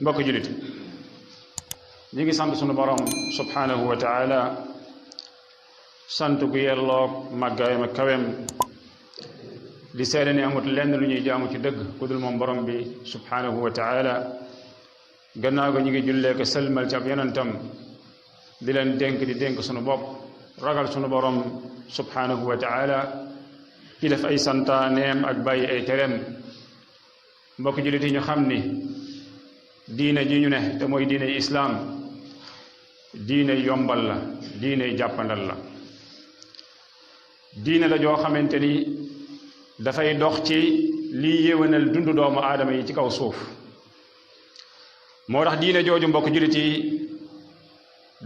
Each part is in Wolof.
mbokk julit ñi ngi sant sunu borom subhanahu wa ta'ala sant gu yelloog màggaayam ak kaweem di seede ni amut lenn lu ñuy jaamu ci dëgg ku dul moom borom bi subhanahu wa ta'ala gannaaw ga ñu ngi jullee ko sëlmal ci ab yonentam di leen dénk di dénk sunu bopp ragal sunu borom subhanahu wa ta'ala ci def ay santaaneem ak bàyyi ay tereem mbokk julit yi ñu xam ni diine ji ñu ne te mooy diine islaam diine yombal la diine jàppandal la diine la joo xamante ni dafay dox ci lii yéwénal dundu doomu aadama yi ci kaw suuf moo tax diine jooju mbokk jullit yi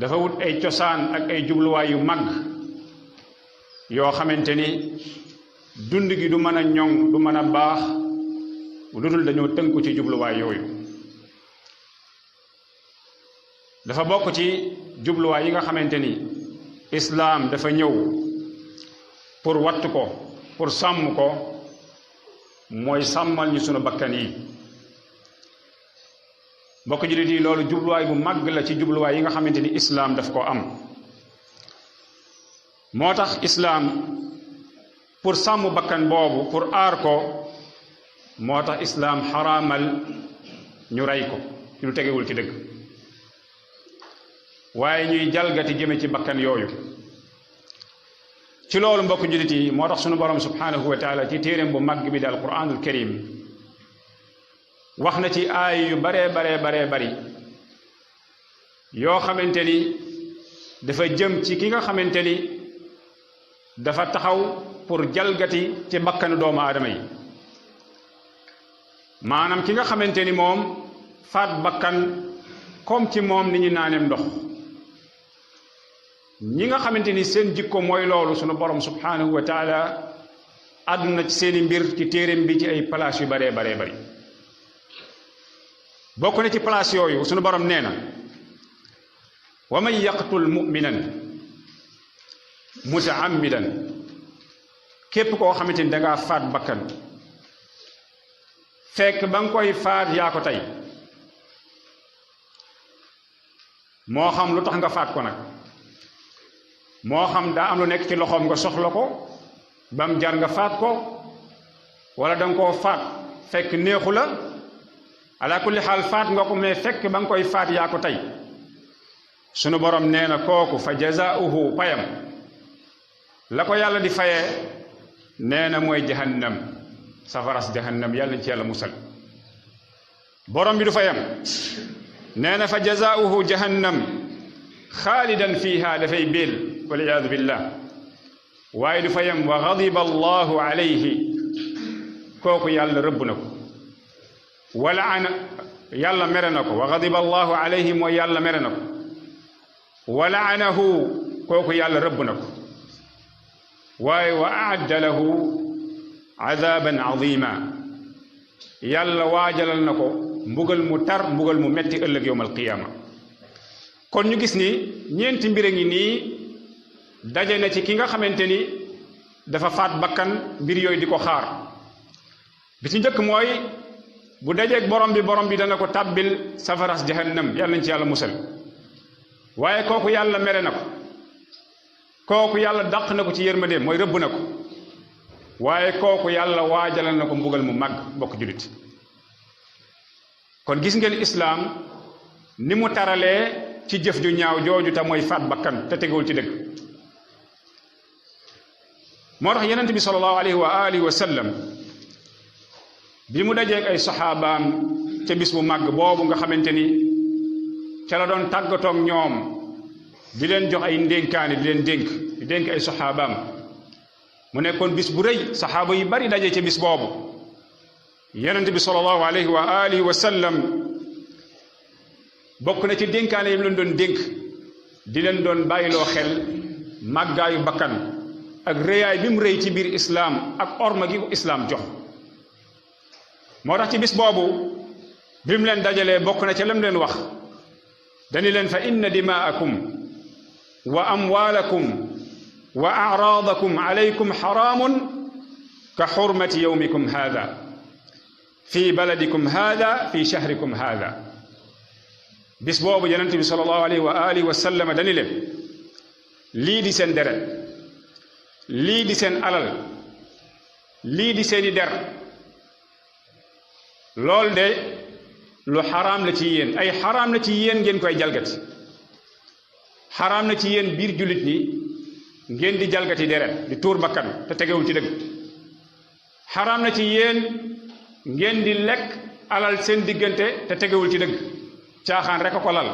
dafa wut ay cosaan ak ay jubluwaay yu mag yoo xamante ni dund gi du mën a ñoŋ du mën a baax lu dul dañoo tënku ci jubluwaay yooyu dafa bokk ci jubluwaay yi nga xamante ni islaam dafa ñëw pour watt ko pour sàmm ko mooy sàmmal ñu sunu bakkan yi mbokk jullit yi loolu jubluwaay bu màgg la ci jubluwaay yi nga xamante ni islaam daf ko am moo tax islaam pour sàmm bakkan boobu pour aar ko moo tax islaam xaraamal ñu rey ko ci lu tegewul ci dëgg waaye ñuy jalgati jëme ci bakkan yooyu ci loolu mbokk jullit yi moo tax sunu borom subhanahu wa taala ci téeréem bu màgg bi di alquranul karim wax na ci aay yu baree bari yoo xamante ni dafa jëm ci ki nga xamante ni dafa taxaw pour jalgati ci bakkanu doomu aadama yi maanaam ki nga xamante ni moom faat bakkan comme ci moom ni ñu naaneem ndox ñi nga xamante ni seen jikko mooy loolu sunu borom subhanahu wa taala àdduna ci seeni mbir ci téeréem bi ci ay place yu baree bari bokk na ci place yooyu sunu borom nee na wa man yaqtul mu'minan mutaammidan képp koo xamante ni dangaa faat bakkan fekk ba nga koy faat yaa ko tey moo xam lu tax nga faat ko nag moo xam daa am lu nekk ci loxoom nga soxla ko ba mu jar nga faat ko wala danga koo faat fekk neexu la ala kulli xaal faat nga ko mais fekk ba nga koy faat yaa ko tey sunu borom nee na kooku fa jazaauhu payam la ko yàlla di fayee nee na mooy jahannam safaras jahannam yàlla ci yàlla musal borom bi du fayam nee na fa jazaauhu jahannam xaalidan fiha dafay béel waliyaadu billah waaye du fayam wa gadiba allahu alayhi kooku yàlla rëbb na ko wala ana yàlla mere na ko wa gadiba allahu alayhi mooy yàlla mere na ko wala anahu kooku yàlla rëbb na ko waaye wa aadda lahu adaban azima yàlla waajalal na ko mbugal mu tar mbugal mu metti ëllëg yowm alqiyaama kon ñu gis ni ñeenti mbir a ngi nii daje na ci ki nga xamante ni dafa faat bakkan mbir yooyu di ko xaar bi ci njëkk mooy bu dajeeg borom bi dana ko tàbbil safaras jahannam yàlla nañ ci yàlla musal waaye kooku yàlla mere na ko kooku yàlla dàq na ko ci yërmandeem mooy rëbb na ko waaye kooku yàlla waajalal na ko mbugal mu màgg mbokk julit kon gis ngeen islaam ni mu taralee ci jëf ju ñaaw jooju te mooy faat bakkan te tegewul ci dëgg moo tax yonent bi sallallahu alayhi wa alihi wa sallam bi mu dajeeg ay saxaabaam ca bis bu màgg boobu nga xamante ni ca la doon tàggatoog ñoom di leen jox ay ndénkaane di leen dénk ay saxaabaam mu nekkoon bis bu rëy saxaaba yu bari daje ca bis boobu yonent bi sallallahu alayhi wa alihi wa sallam bokk na ci dénkaane yi mu leen doon dénk di leen doon bàyyiloo xel màggaayu bakkan ak rëyaay bi mu rëy ci biir islaam ak orma gi ko islaam jox moo tax ci bis boobu bi mu leen dajalee bokk na ca lam leen wax dañu leen fa inna dimaakum wa amwaalakum wa acraadakum alaykum xaraamun ka xurmati yowmikum haada fi baladikum haada fi shahrikum haada bis boobu yonent bi sallallahu alayhi wa alihi wa sallam dani leen lii di seen deret lii di seen alal lii di seeni der lool de lu xaraam la ci yéen ay xaraam la ci yéen ngeen koy jalgati xaraam na ci yéen biir jullit ñi ngeen di jalgati deret di tuur bakkan te tegewul ci dëgg xaraam na ci yéen ngeen di lekk alal seen diggante te tegewul ci dëgg caaxaan rek a ko lal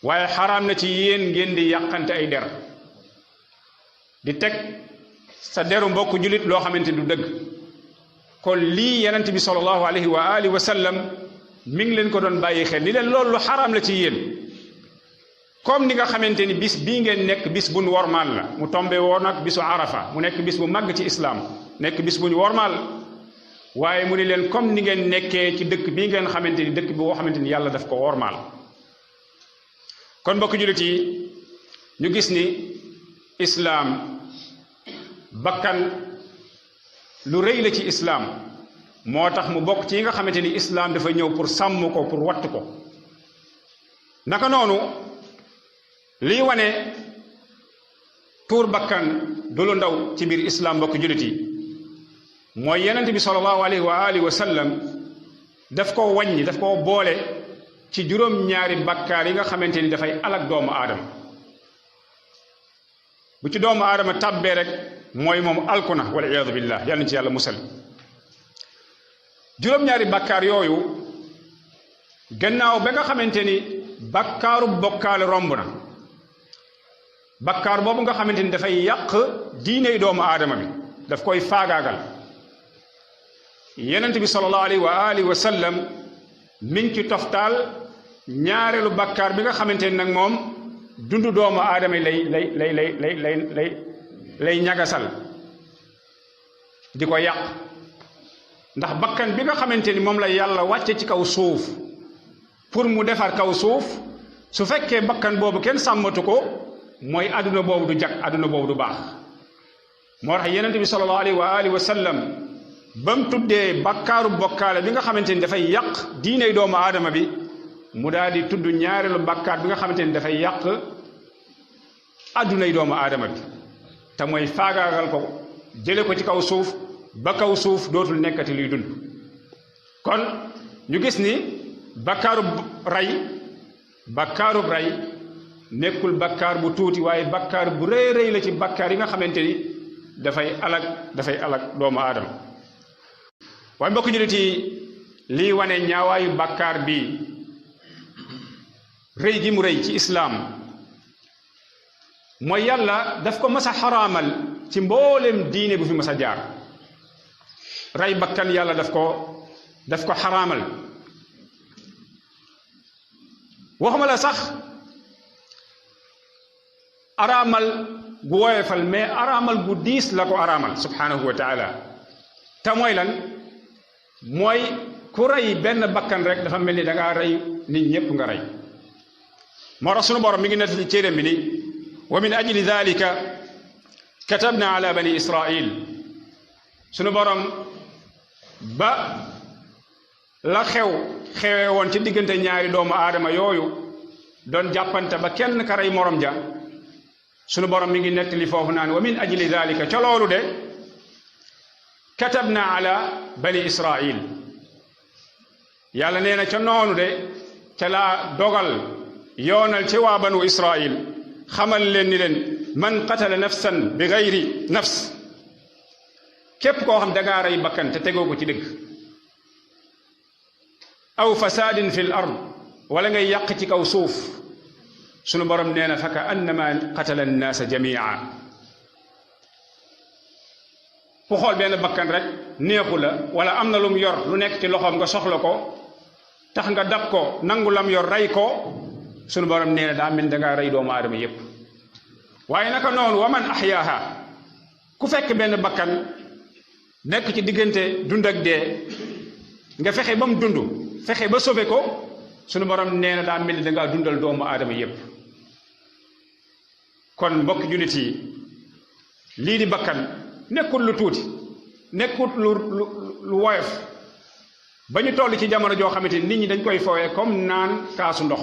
waaye xaraam na ci yéen ngeen di yàqante ay der di teg sa deru mbokk jullit loo xamante du dëgg kon lii yonent bi sallallahu alayhi wa alihi wa sallam mi ngi leen ko doon bàyyi xel ni leen loolu lu xaraam la ci yéen comme ni nga xamante ni bis bii ngeen nekk bis buñ wormaal la mu tombe woon ak bisu arafa mu nekk bis bu màgg ci islaam nekk bis buñ wormaal waaye mu ni leen comme ni ngeen nekkee ci dëkk bii ngeen xamante ni dëkk bi boo xamante ni yàlla daf ko wormaal kon mbokk jullit yi ñu gis ni islaam bakkan lu rëy la ci islaam moo tax mu bokk ci yi nga xamante ni islaam dafa ñëw pour sàmm ko pour watt ko naka noonu lii wane tuur bakkan du lu ndaw ci biir islaam mbokk jullit yi mooy yonent bi sallallahu alayhi wa alihi wa sallam daf ko wàññi daf ko boole ci juróom-ñaari bakkaar yi nga xamante ni dafay alag doomu aadama bu ci doomu aadama tàbbee rek mooy moom alkuna wala iyaadu billah yàlla na ci yàlla musal juróom-ñaari bakkaar yooyu gannaaw ba nga xamante ni bakkaaru bokkaale romb na bakkaar boobu nga xamante ni dafay yàq diiney doomu aadama bi daf koy faagaagal yonent bi sallallahu alayhi wa alihi wa sallam mi ngi ci toftaal ñaareelu bakkaar bi nga xamante ni nag moom dundu doomu aadama yi lay ñagasal di ko yàq ndax bakkan bi nga xamante ni moom la yàlla wàcce ci kaw suuf pour mu defar kaw suuf su fekkee bakkan boobu kenn sàmmatu ko mooy àdduna boobu du jag àdduna boobu du baax moo tax yonent bi sallallahu alayhi wa alihi wa sallam ba mu tuddee bakkaaru bokkaale bi nga xamante ni dafay yàq diiney doomu aadama bi mu daal di tudd ñaareelu bakkaar bi nga xamante ni dafay yàq addunay doomu aadama bi te mooy faagaagal ko jële ko ci kaw suuf ba kaw suuf dootul nekkati luy dund kon ñu gis ni bakkaarub rey nekkul bakkaar bu tuuti waaye bakkaar bu rëy rëy la ci bakkaar yi nga xamante ni dafay alag doomu aadama waaye mbokk jullit yi lii wane ñaawaayu bakkaar bi rëy gi mu rëy ci islaam mooy yàlla daf ko mas a xaraamal ci mboolem diine bu fi mas a jaar rey bakkan yàlla daf ko xaraamal waxuma la sax araamal gu woyefal mais araamal gu diis la ko araamal subhanahu wa taala te mooy lan mooy ku rey benn bakkan rek dafa mel ni da ngaa rey nit ñépp nga rey moo tax sunu borom mi ngi nettali téeréem bi ni wa min ajli dalika katabna ala bani israil sunu borom ba la xewe woon ci diggante ñaari doomu aadama yooyu doon jàppante ba kenn ka rey morom ja sunu borom mi ngi nettali foofu naan wa min ajli dalika ca loolu de katabna ala bani israil yàlla nee na ca noonu de ca laa dogal yoonal ci waa banu israil xamal leen ni leen man qatala nafsan bi gayri nafs képp koo xam dangaa rey bakkan te tegoo ko ci dëgg aw fasaadin fi l ard wala ngay yàq ci kaw suuf sunu borom nee na fa ka annama qatala annaasa jamia ku xool benn bakkan rek neexu la wala am na lu mu yor lu nekk ci loxoom nga soxla ko tax nga dab ko nangu lam yor rey ko sunu borom nee na daa mel dangaa rey doomu aadama yépp waaye naka noonu wa man axyaaha ku fekk benn bakkan nekk ci diggante dund ak dee nga fexe ba mu dund fexe ba sauvé ko sunu borom nee na daa mel ni dangaa dundal doomu aadama yépp kon mbokk jullit yi lii di bakkan nekkul lu tuuti nekkul lu woyof ba ñu toll ci jamono joo xamante ni nit ñi dañ koy fooyee comme naan kaasu ndox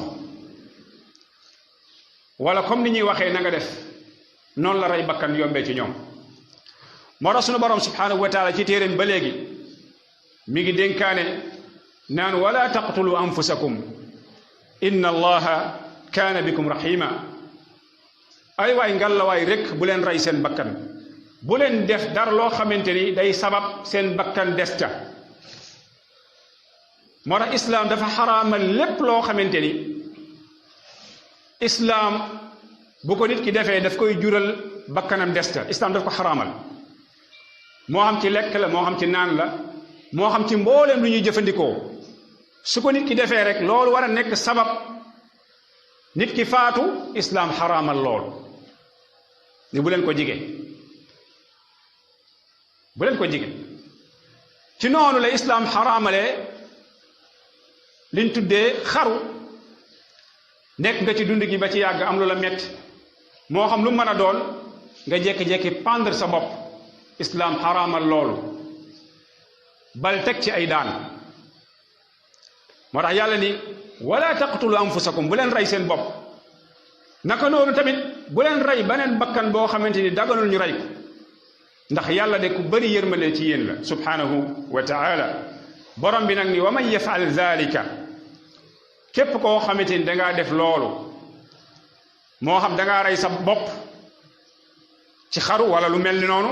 wala comme ni ñuy waxee na nga def noonu la rey bakkan yombee ci ñoom. moo tax sunu borom subhanahu wa taala ci téeréem ba léegi mi ngi dénkaane naan wala taqtulu anfusakum inna allaha kaana bikum rahima. ay waay ngalla waay rek bu leen rey seen bakkan, bu leen def dara loo xamante ni day sabab seen bakkan des ca. moo tax islaam dafa xaraamal lépp loo xamante ni islaam bu ko nit ki defee daf koy jural bakkanam des ca. islaam daf ko xaraamal, moo xam ci lekk la, moo xam ci naan la, moo xam ci mbooleem lu ñuy jëfandikoo. su ko nit ki defee rek loolu war a nekk sabab nit ki faatu, islaam xaraamal lool ni bu leen ko jige, bu leen ko jige. ci noonu la islaam xaraamalee liñ tuddee xaru. nekk nga ci dund gi ba ci yàgg am lu la metti, moo xam lu mën a doon, nga jekki-jekki pendre sa bopp. islaam xaraamal loolu, bal teg ci ay daan. moo tax yàlla ni wala taqtulu anfusakum, bu leen rey seen bopp. naka noonu tamit bu leen rey beneen bakkan boo xamante ni daganul ñu rey ko, ndax yàlla de ku bëri yërmande ci yéen la subhanahu wa taala. borom bi nag ni wa man yafal dhalika, képp koo xamante ni dangaa def loolu, moo xam dangaa rey sa bopp ci xaru wala lu mel ni noonu,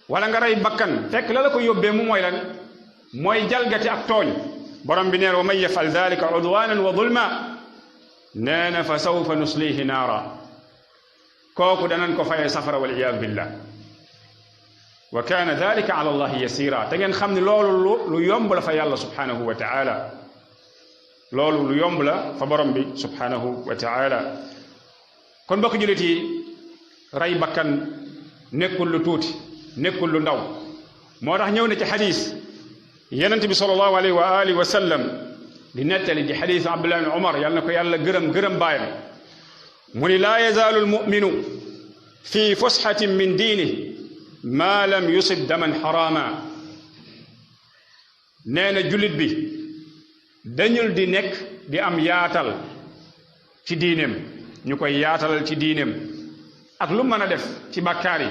wala nga rey bakkan fekk la la ko yóbbee mu mooy lan, mooy jalgati ak tooñ. borom bi neen wa man yafal dhalika udwanan wa zulma, nee na fa sawfa nuslihi naara, kooku danañ ko fayee safara wal iyaadu billah. wa kaana dhalika ala allahi yasira, te ngeen xam ne loolu lu yomb la fa yàlla subhanahu wa taala. loolu lu yomb la fa borom bi subhanahu wa taala. kon mbokk jullit yi, rey bakkan nekkul lu tuuti, nekkul lu ndaw. moo tax ñëw na ci xadis yonent bi sallallahu alayhi wa alihi wa sallam di nettali di xadis Abdullah ibn Umar, yàlla na ko yàlla gërëm baayam, mu ni laa yazaalu almuminu fi fusxatin min diinihi maa lam yusib daman xaraama. nee na jullit bi dañul di nekk di am yaatal ci diineem, ñu koy yaatalal ci diineem ak lu mën a def ci bàkkaar yi.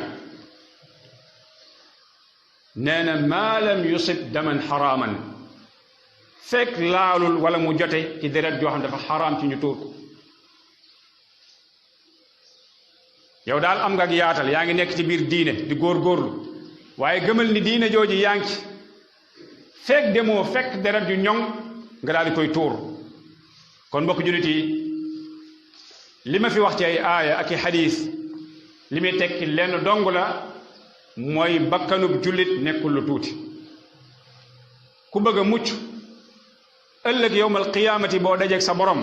nee na maa lam yusib daman xaraaman, fekk laalul wala mu jote ci deret joo xam dafa xaraam ci ñu tuur ko. yow daal am nga ak yaatal, yaa ngi nekk ci biir diine di góorgóorlu, waaye gëmal ni diine jooju yaa ngi ci, fekk demoo fekk deret ju ñoŋ nga daal di koy tuur. kon mbokk jullit yi, li ma fi wax ci ay aaya ak i xadiis li muy tekki lenn dong la, mooy bakkanub jullit nekkul lu tuuti. ku bëgg a mucc ëllëg yowmal qiyaamati boo dajeeg sa borom,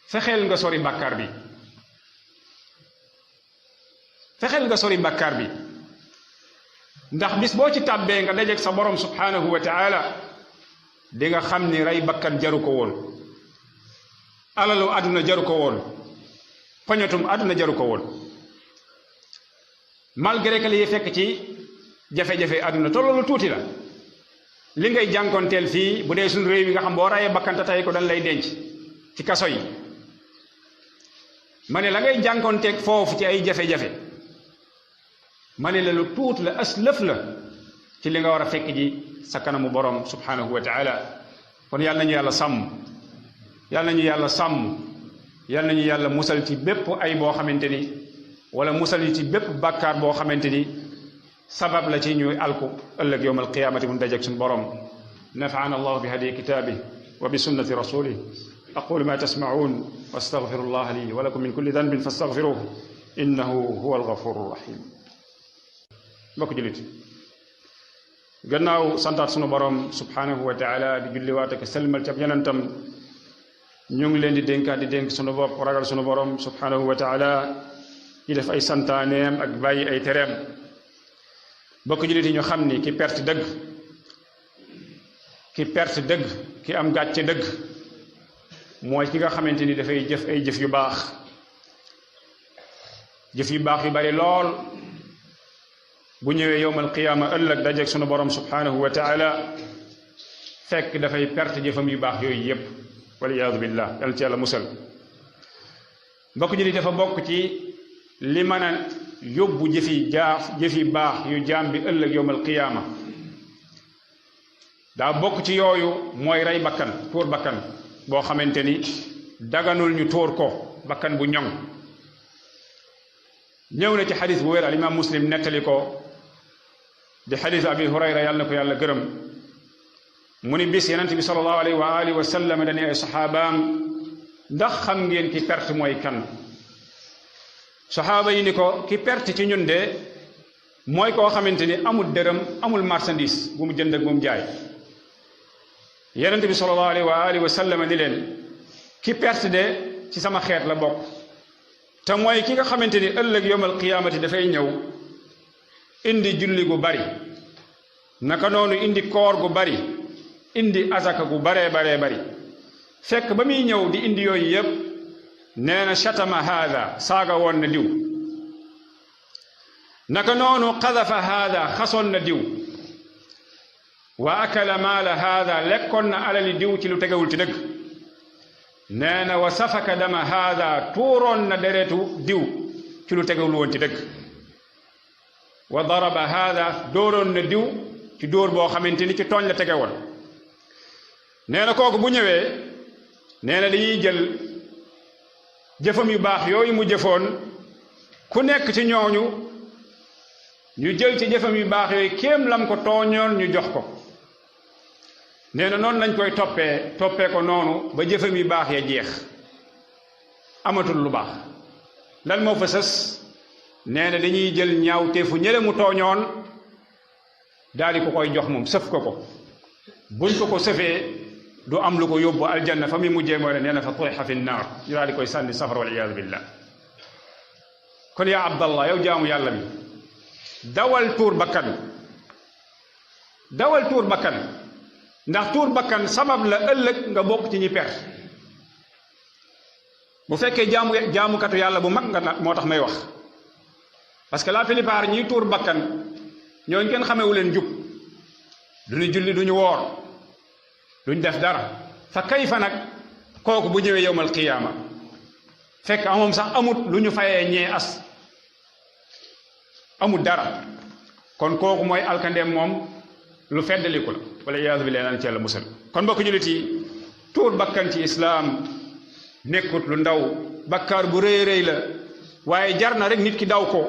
fexeel nga sori bàkkaar bi, fexeel nga sori bàkkaar bi. ndax bis boo ci tàbbee nga dajeeg sa borom subhanahu wa taala, di nga xam ni rey bakkan jaru ko woon, alalu àdduna jaru ko woon, poñatum àdduna jaru ko woon. malgré que li fekk ci jafe-jafe àdduna te loolu tuuti la. li ngay jànkonteel fii bu dee suñu réew yi nga xam boo rayee bakkan te tey ko dañ lay denc ci kaso yi, ma ne la ngay jànkonteeg foofu ci ay jafe-jafe, ma ne la lu tuuti la, as lëf la ci li nga war a fekk ji sa kanamu borom subhanahu wa taala. kon yàlla nañu yàlla sàmm, yàlla nañu yàlla sàmm, yàlla nañu yàlla musal ci bépp ay boo xamante ni, wala musal yi ci bépp bàkkaar boo xamante ni sabab la ci ñuy alku ëllëg yowm alqiyamati mun dajeg suñu borom. nafaana allahu bi hadi kitabi wa bi sunnati rasulih. aqulu ma tasmaun wa astaghfiru allah li wa lakum min kulli danbin fastaghfiruhu innahu huwa alghafuru rahim. mbokk julit, gannaaw santaat sunu borom subhanahu wa taala di julliwaat ak selmal ci ab yonentam, ñu ngi leen di dénkaat di dénk sunu bopp ragal sunu borom subhanahu wa taala, yi def ay santaaneem ak bàyyi ay tereem. mbokk jullit yi ñu xam ni ki perte dëgg, ki am gàcce dëgg, mooy ki nga xamante ni dafay jëf ay jëf yu baax, jëf yu baax yu bari lool. bu ñëwee yowmal qiyaama ëllëg dajeeg sunu borom subhanahu wa taala, fekk dafay perte jëfam yu baax yooyu yépp waliyaadu billah yàlla ci yàlla musal. mbokk ji dafa bokk ci li mën a yóbbu jëfi baax yu jaam bi ëllëg yowmal qiyaama daa bokk ci yooyu mooy rey bakkan tuur bakkan boo xamante ni daganul ñu tuur ko bakkan bu ñoŋ. ñëw na ci xadis bu wér al imam muslim nettali ko di xadis abi hurayra yàlla na ko yàlla gërëm mu ni bis yonent bi sallallahu alayhi wa alihi wa sallam dañuy ay saxaabaam ndax xam ngeen ki perte mooy kan. saxaaba yi ni ko ki perte ci ñun de mooy koo xamante ni amul dërëm amul marchandise bu mu jënd ak bu mu jaay. yonent bi sallallahu alayhi wa alihi wa sallam ni leen ki perte de ci sama xeet la bokk te mooy ki nga xamante ni ëllëg yawmal qiyaamati dafay ñëw indi julli gu bari naka noonu indi koor gu bari indi azaka gu baree bari fekk ba muy ñëw di indi yooyu yépp nee na shatama haada saaga woon na diw naka noonu qadafa haada xasoon na diw wa akala maala haada lekkoon na alali diw ci lu tegewul ci dëgg nee na wa safaka dama haada tuuroon na deretu diw ci lu tegewul woon ci dëgg wa daraba haada dóoroon na diw ci dóor boo xamante ni ci tooñ la tege woon. nee na kooku bu ñëwee nee na dañuy jël jëfam yu baax yooyu mu jëfoon ku nekk ci ñooñu ñu jël ci jëfam yu baax yooyu kéem lam ko tooñoon ñu jox ko. nee na noonu lañ koy toppee ko noonu ba jëfam yu baax ya jeex amatul lu baax lan moo fa sës nee na dañuy jël ñaawteefu ñële mu tooñoon daal di ko koy jox moom sëf ko buñ ko sëfee du am lu ko yóbbu aljanna fa muy mujjee mooy ne nee na fa turixa fi naar ñu daal di koy sànni safara wal iyaadu billah. kon yaa abdallah yow jaamu yàlla bi dawal tuur bakkan ndax tuur bakkan sabab la ëllëg nga bokk ci ñi perte. bu fekkee jaamukatu yàlla bu mag nga nag moo tax may wax parce que la plupart ñiy tuur bakkan ñooñu kenn xamewu leen jub duñu julli duñu woor duñ def dara fa kayfa nag kooku bu ñëwee yowmal qiyaama fekk amoom sax amut lu ñu fayee ñee as amut dara kon kooku mooy alkandeem moom lu feddaliku la wala iyaazu billahi naan ci yàlla musal. kon mbokk jullit yi tuur bakkan ci islaam nekkut lu ndaw bakkaar bu rëy rëy la waaye jar na rek nit ki daw ko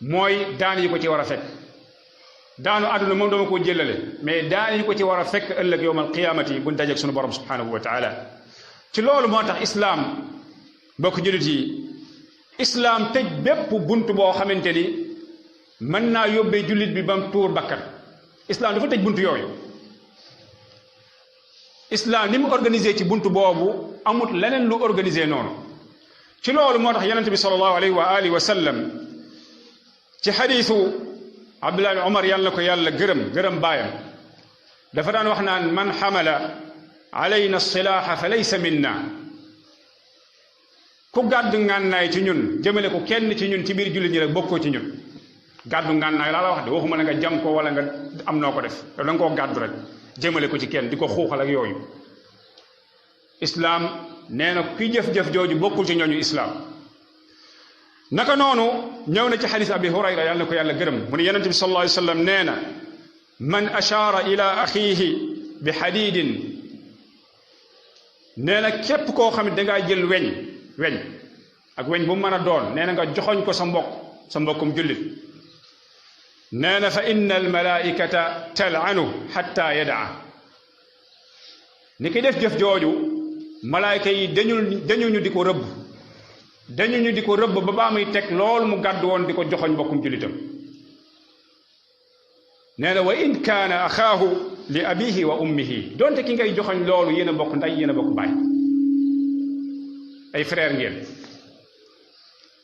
mooy daan yi ko ci war a fekk. daanu àdduna moom dama ko jëlale mais daan yi ko ci war a fekk ëllëg yowmal qiyaamati buñ dajeek sunu borom subhanahu wa taala. ci loolu moo tax islaam mbokk jullit yi islaam tëj bépp bunt boo xamante ni mën naa yóbbee jullit bi bam tuur bakkan. islaam dafa tëj bunt yooyu. islaam ni mu organisé ci bunt boobu amut leneen lu organisé noonu. ci loolu moo tax yonente bi sallallahu alayhi wa alihi wa sallam ci xadiisu Abdullah ibn Umar yàlla na ko yàlla gërëm baayam dafa daan wax naan man xamala alayna silaaha fa laysa minna ku gàddu ngànnaay ci ñun jëmale ko kenn ci ñun ci biir jullit ñi rek bokkoo ci ñun. gàddu ngànnaay laa la wax de waxuma la nga jam ko wala nga am noo ko def da nga koo gàddu rek jëmale ko ci kenn di ko xuuxal ak yooyu. islaam nee na kuy jëf-jëf jooju bokkul ci ñooñu islaam. naka noonu ñëw na ci xadis abi hurayra yàlla na ko yàlla gërëm mu ne yonente bi sallallahu alayhi wa sallam nee na man ashaara ila axiihi bi xadiidin nee na képp koo xam ne dangaa jël weñ ak weñ bu mu mën a doon nee na nga joxoñ ko sa mbokkum jullit nee na fa inna al malaikata tal'anu xatta yadaa ni ki def jëf jooju malaayka yi dañuñu di ko rëbb dañuñu di ko rëbb ba baa muy teg loolu mu gàddu woon di ko joxoñ mbokkum jullitam nee na wa in kaana axaahu li abihi wa ummihi donte ki ngay joxoñ loolu yéen a bokk ndey yéen a bokk baay ay frère ngeen.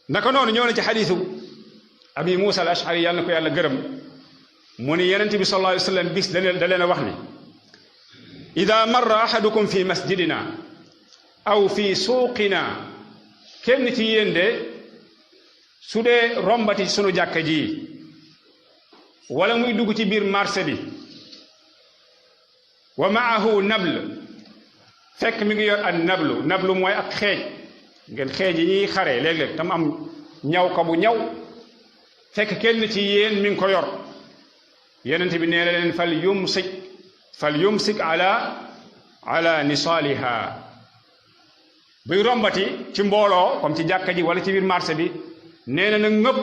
naka noonu ñëw na ci xadiisu abi Muusa al Ashari yàlla na ko yàlla gërëm mu ni yonent bi sallallahu alayhi wa sallam bis da leen a wax ni ida marra ahadukum fi masjidina aw fi suuqina kenn ci yéen de su dee rombati sunu jàkka ji wala muy dugg ci biir marché bi wa maahu nabl fekk mi ngi yor an nablu mooy ak xeej ngeen xeej yi ñuy xaree léeg-léeg tam am ñaw ka bu ñaw fekk kenn ci yéen mi ngi ko yor yonent bi nee na leen fal yumsik ala nisaaliha buy rombati ci mbooloo comme ci jàkka ji wala ci biir marché bi nee na ngëpp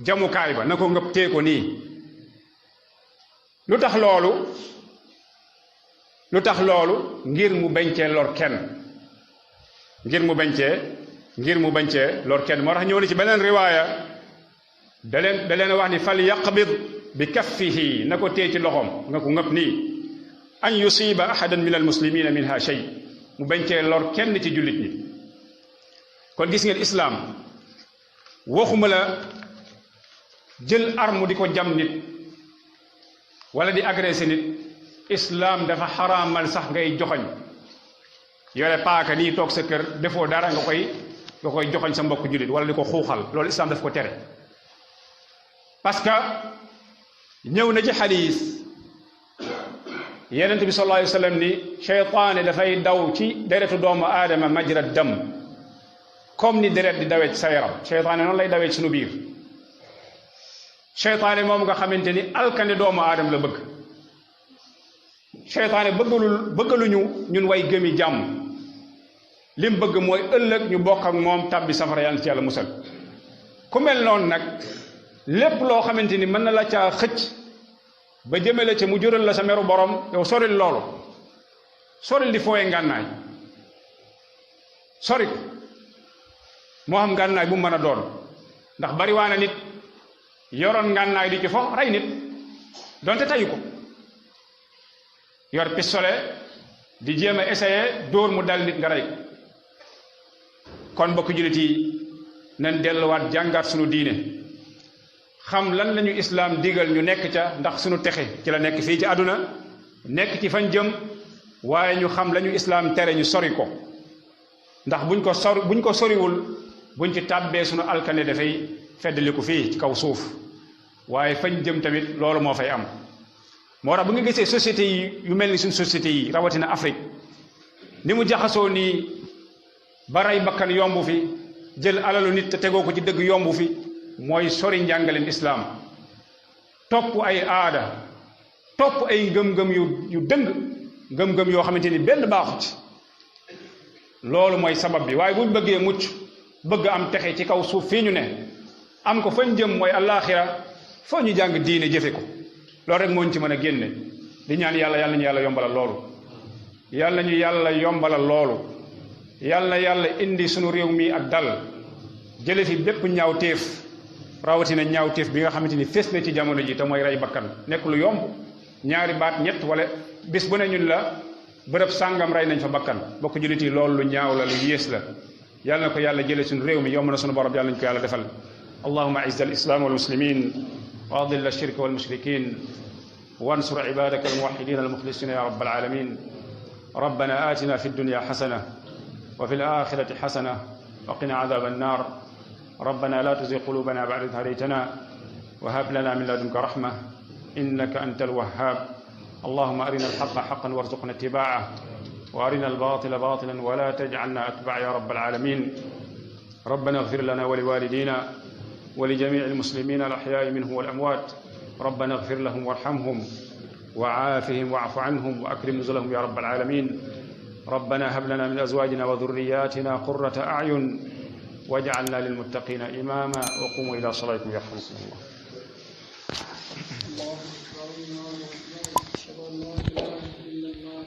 jamukaay ba na ko ngëpp tee ko nii lu tax loolu ngir mu bañcee lor kenn ngir mu bañcee lor kenn moo tax ñëw na ci beneen riwaaya da leen wax ni fal yaqbid bi kaffihi na ko tee ci loxoom nga ko ngëpp nii an yusiba ahadan min almuslimina minha shay mu bañcee lor kenn ci jullit ñi kon gis ngeen islaam waxuma la jël arme di ko jam nit wala di agressé nit islaam dafa xaraamal sax ngay joxoñ yore paaka nii toog sa kër defoo dara nga koy joxoñ sa mbokk jullit wala di ko xuuxal loolu islaam daf ko tere parce que ñëw na ci xadiis yonent bi sallallahu alayhi wa sallam ni cheytaane dafay daw ci deretu doomu aadama majra dam comme ni deret di dawee ci sa yaram cheytaane noonu lay dawee ci sunu biir cheytaane moom nga xamante ni alkande doomu aadama la bëgg cheytaane bëggaluñu ñun way gëmi jàmm lim bëgg mooy ëllëg ñu bokk ak moom tàbbi safara yàlla ci yàlla musal ku mel noonu nag lépp loo xamante ni mën na la caa xëcc ba jëmale ca mu jural la sa meru borom yow soril loolu soril di fooye ngànnaay sori ko moo xam ngànnaay bu mu mën a doon ndax bari waa na nit yoroon ngànnaay di ci fo rey nit donte tayu ko yor pistolet di jéem a essayer dóor mu dal nit nga rey ko kon bokk jullit yi nañ delluwaat jàngaat sunu diine xam lan lañu islaam digal ñu nekk ca ndax sunu texe ci la nekk fii ci àdduna nekk ci fañ jëm waaye ñu xam lañu islaam tere ñu sori ko ndax buñ ko soriwul buñ ci tàbbee sunu alkane dafay feddaliku fii ci kaw suuf waaye fañ jëm tamit loolu moo fay am moo tax bu nga gisee société yi yu mel ni suñu société yi rawatina Afrique ni mu jaxasoo nii ba rey bakkan yomb fi jël alalu nit te tegoo ko ci dëgg yomb fi mooy sori njàngaleem islaam topp ay aada topp ay ngëm-ngëm yu dëng ngëm-ngëm yoo xamante ni benn baaxu ci loolu mooy sabab bi waaye buñ bëggee mucc bëgg am texe ci kaw suuf fii ñu ne am ko fañ jëm mooy allaaxira foo ñu jàng diine jëfe ko loolu rek moo ñu ci mën a génne di ñaan yàlla ñu yàlla yombalal loolu yàlla ñu yàlla yombalal loolu yàlla indi sunu réew mi ak dal jële fi bépp ñaawteef rawatina ñaawteef bi nga xamante ni fés na ci jamono ji te mooy rey bakkan nekk lu yomb ñaari baat ñett wala bis bu ne ñun la bërëb sàngam rey nañ fa bakkan bokk jullit yi loolu lu ñaaw la lu yées la yàlla na ko yàlla jële suñu réew mi yomb na sunu borom yàlla nañu ko yàlla defal allahumma izz al islam wal muslimin wa adil al shirk wal mushrikin wansur ibadaka al muwahhidin al mukhlisin ya rabbal alamin ربنا آتنا في الدنيا حسنة وفي الآخرة حسنة وقنا عذاب النار ربنا لا تزغ قلوبنا بعد إذ هديتنا وهب لنا من لدنك رحمة إنك أنت الوهاب اللهم أرنا الحق حقا وارزقنا اتباعه وأرنا الباطل باطلا ولا تجعلنا أتباع يا رب العالمين ربنا اغفر لنا ولوالدينا ولجميع المسلمين الأحياء منهم والأموات ربنا اغفر لهم وارحمهم وعافهم واعف عنهم وأكرم نزلهم يا رب العالمين ربنا هب لنا من أزواجنا وذرياتنا قرة أعين واجعلنا للمتقين إماما وقوموا إلى صلاتكم يرحمكم الله. الله أكبر الله أكبر أشهد أن لا إله إلا الله